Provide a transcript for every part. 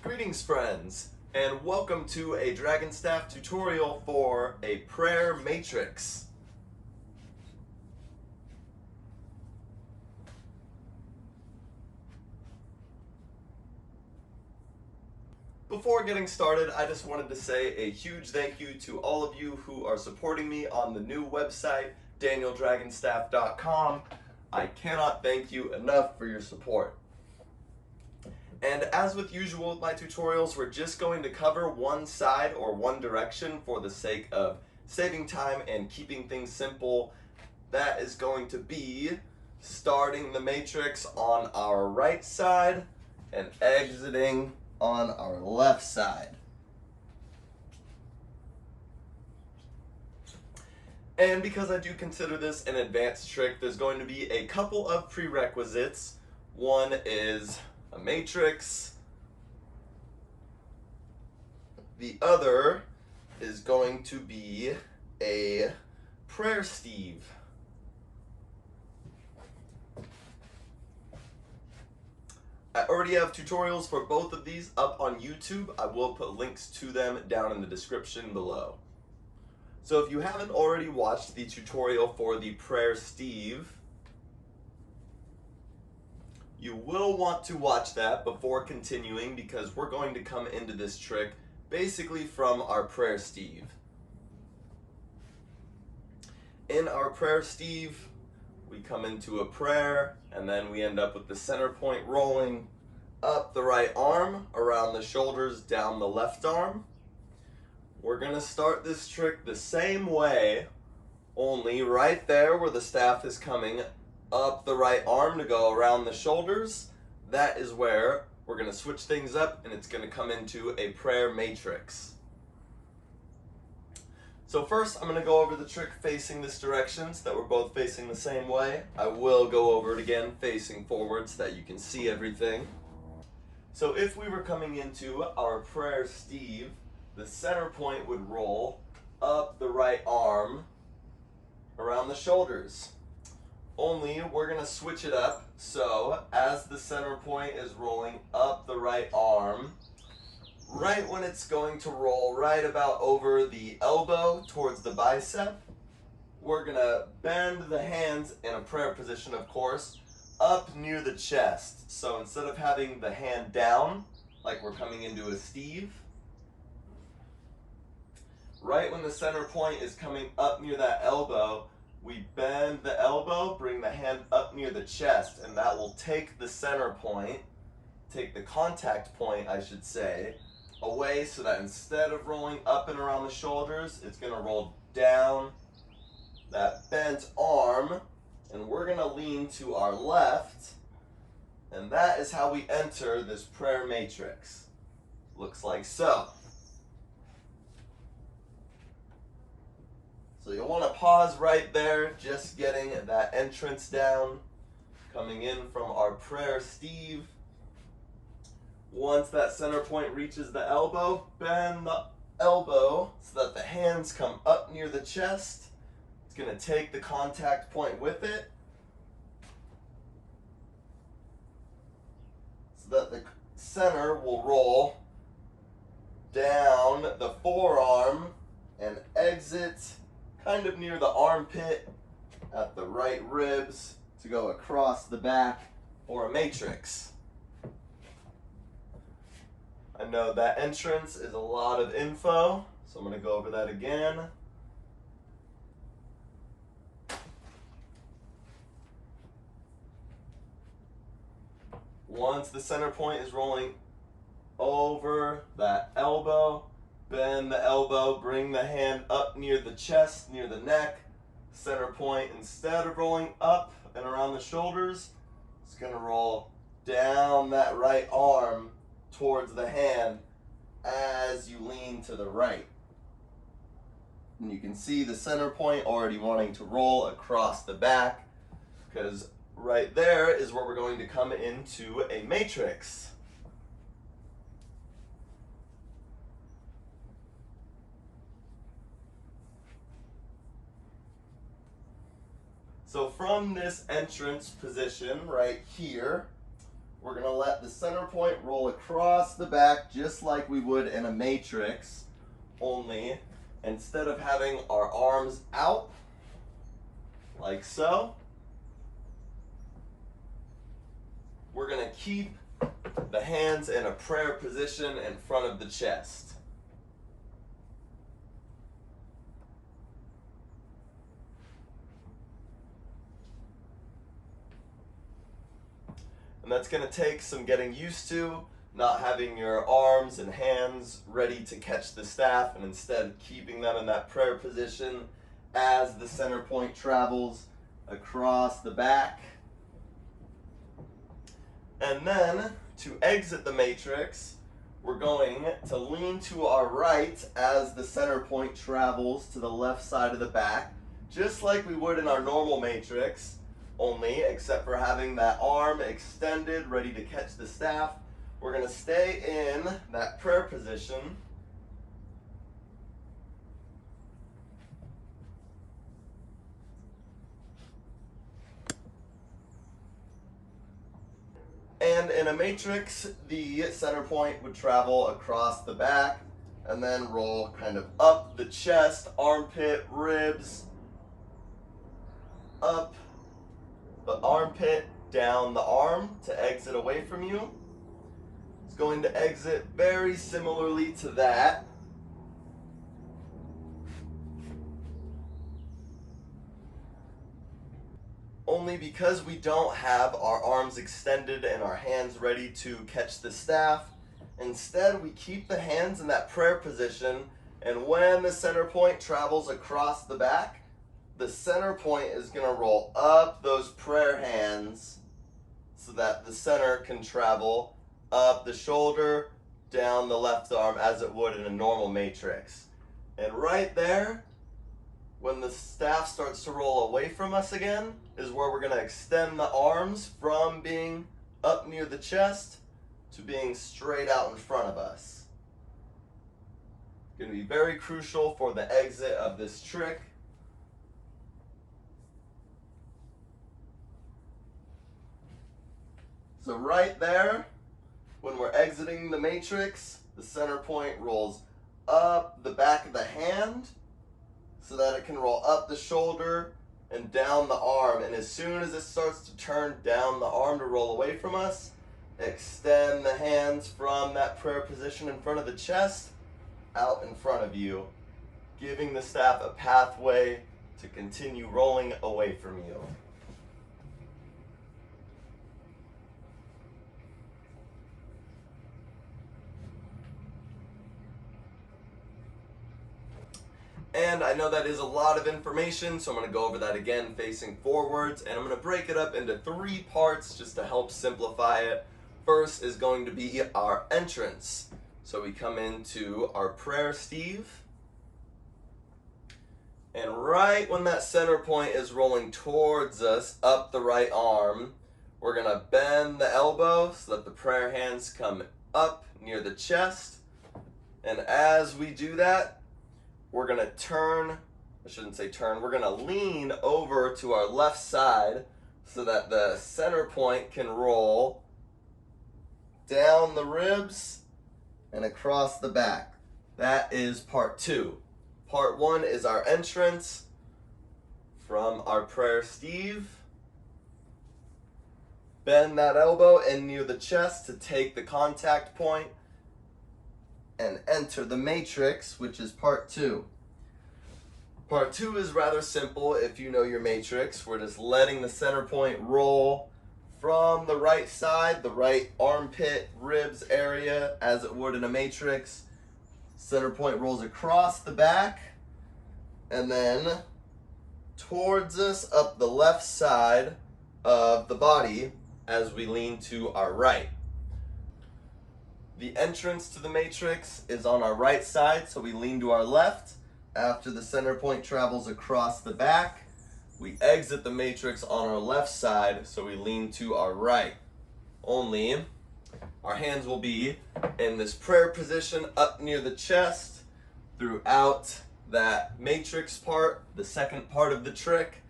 Greetings friends, and welcome to a Dragonstaff tutorial for a prayer matrix. Before getting started, I just wanted to say a huge thank you to all of you who are supporting me on the new website, DanielDragonstaff.com. I cannot thank you enough for your support. And as with usual with my tutorials, we're just going to cover one side or one direction for the sake of saving time and keeping things simple. That is going to be starting the matrix on our right side and exiting on our left side. And because I do consider this an advanced trick, there's going to be a couple of prerequisites. One is a matrix. The other is going to be a prayer steve. I already have tutorials for both of these up on YouTube. I will put links to them down in the description below. So if you haven't already watched the tutorial for the prayer steve, you will want to watch that before continuing, because we're going to come into this trick basically from our prayer steve. In our prayer steve, we come into a prayer and then we end up with the center point rolling up the right arm, around the shoulders, down the left arm. We're going to start this trick the same way, only right there where the staff is coming up the right arm to go around the shoulders, that is where we're going to switch things up, and it's going to come into a prayer matrix. So first I'm going to go over the trick facing this direction so that we're both facing the same way. I will go over it again facing forward so that you can see everything. So if we were coming into our prayer steve, the center point would roll up the right arm around the shoulders. Only we're going to switch it up, so as the center point is rolling up the right arm, right when it's going to roll right about over the elbow towards the bicep, we're going to bend the hands in a prayer position, of course, up near the chest. So instead of having the hand down, like we're coming into a steve, right when the center point is coming up near that elbow, we bend the elbow, bring the hand up near the chest, and that will take the center point, take the contact point, I should say, away, so that instead of rolling up and around the shoulders, it's going to roll down that bent arm, and we're going to lean to our left, and that is how we enter this prayer matrix. Looks like so. So you'll want to pause right there, just getting that entrance down, coming in from our prayer steve. Once that center point reaches the elbow, bend the elbow so that the hands come up near the chest. It's going to take the contact point with it, so that the center will roll down the forearm and exit kind of near the armpit at the right ribs to go across the back for a matrix. I know that entrance is a lot of info, so I'm going to go over that again. Once the center point is rolling over that elbow, bend the elbow, bring the hand up near the chest, near the neck. Center point, instead of rolling up and around the shoulders, it's going to roll down that right arm towards the hand as you lean to the right. And you can see the center point already wanting to roll across the back, because right there is where we're going to come into a matrix. So from this entrance position right here, we're going to let the center point roll across the back just like we would in a matrix, only instead of having our arms out like so, we're going to keep the hands in a prayer position in front of the chest. And that's going to take some getting used to, not having your arms and hands ready to catch the staff, and instead keeping them in that prayer position as the center point travels across the back. And then, to exit the matrix, we're going to lean to our right as the center point travels to the left side of the back, just like we would in our normal matrix, only except for having that arm extended, ready to catch the staff. We're going to stay in that prayer position. And in a matrix, the center point would travel across the back and then roll kind of up the chest, armpit, ribs, up the armpit, down the arm to exit away from you. It's going to exit very similarly to that. Only because we don't have our arms extended and our hands ready to catch the staff. Instead, we keep the hands in that prayer position, and when the center point travels across the back, the center point is going to roll up those prayer hands so that the center can travel up the shoulder, down the left arm as it would in a normal matrix. And right there, when the staff starts to roll away from us again, is where we're going to extend the arms from being up near the chest to being straight out in front of us. It's going to be very crucial for the exit of this trick. So right there, when we're exiting the matrix, the center point rolls up the back of the hand so that it can roll up the shoulder and down the arm. And as soon as it starts to turn down the arm to roll away from us, extend the hands from that prayer position in front of the chest out in front of you, giving the staff a pathway to continue rolling away from you. And I know that is a lot of information, so I'm going to go over that again facing forwards, and I'm going to break it up into 3 parts just to help simplify it. First is going to be our entrance. So we come into our prayer steve, and right when that center point is rolling towards us up the right arm, we're going to bend the elbow so that the prayer hands come up near the chest. And as we do that, we're going to turn, I shouldn't say turn, we're going to lean over to our left side so that the center point can roll down the ribs and across the back. That is part 2. Part 1 is our entrance from our prayer steve. Bend that elbow in near the chest to take the contact point and enter the matrix, which is part 2. Part 2 is rather simple if you know your matrix. We're just letting the center point roll from the right side, the right armpit, ribs area, as it would in a matrix. Center point rolls across the back and then towards us up the left side of the body as we lean to our right. The entrance to the matrix is on our right side, so we lean to our left. After the center point travels across the back, we exit the matrix on our left side, so we lean to our right. Only our hands will be in this prayer position up near the chest throughout that matrix part, the second part of the trick.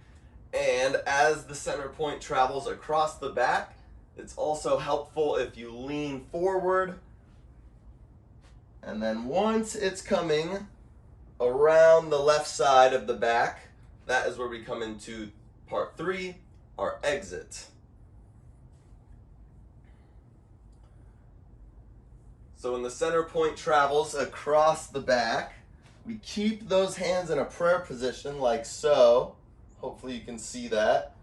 And as the center point travels across the back, It's also helpful if you lean forward, and then once it's coming around the left side of the back, that is where we come into part 3, our exit. So when the center point travels across the back, we keep those hands in a prayer position like so. Hopefully you can see that.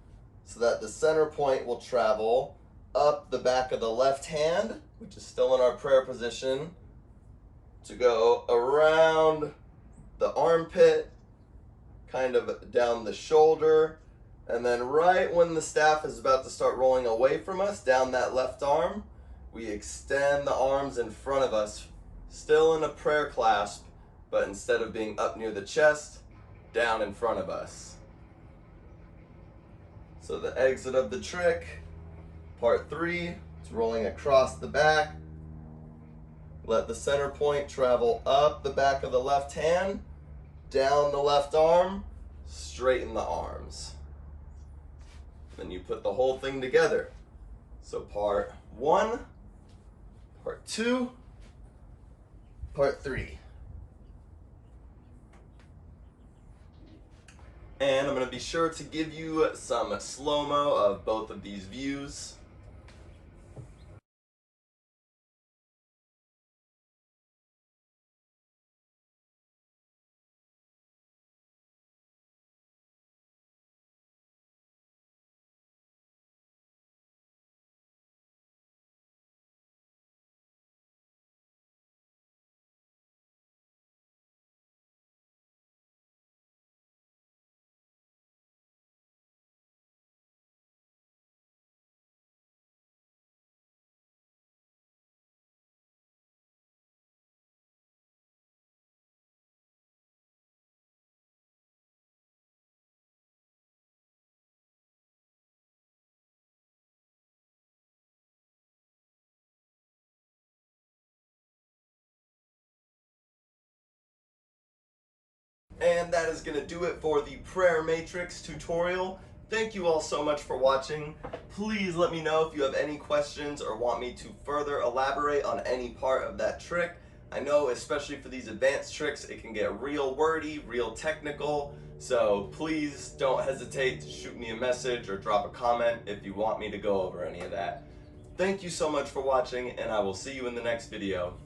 So that the center point will travel up the back of the left hand, which is still in our prayer position, to go around the armpit, kind of down the shoulder, and then right when the staff is about to start rolling away from us, down that left arm, we extend the arms in front of us, still in a prayer clasp, but instead of being up near the chest, down in front of us. So the exit of the trick, part 3, it's rolling across the back. Let the center point travel up the back of the left hand, down the left arm, straighten the arms. Then you put the whole thing together. So part 1, part 2, part 3. And I'm going to be sure to give you some slow-mo of both of these views. And that is going to do it for the prayer matrix tutorial. Thank you all so much for watching. Please let me know if you have any questions or want me to further elaborate on any part of that trick. I know, especially for these advanced tricks, it can get real wordy, real technical, so please don't hesitate to shoot me a message or drop a comment if you want me to go over any of that. Thank you so much for watching, and I will see you in the next video.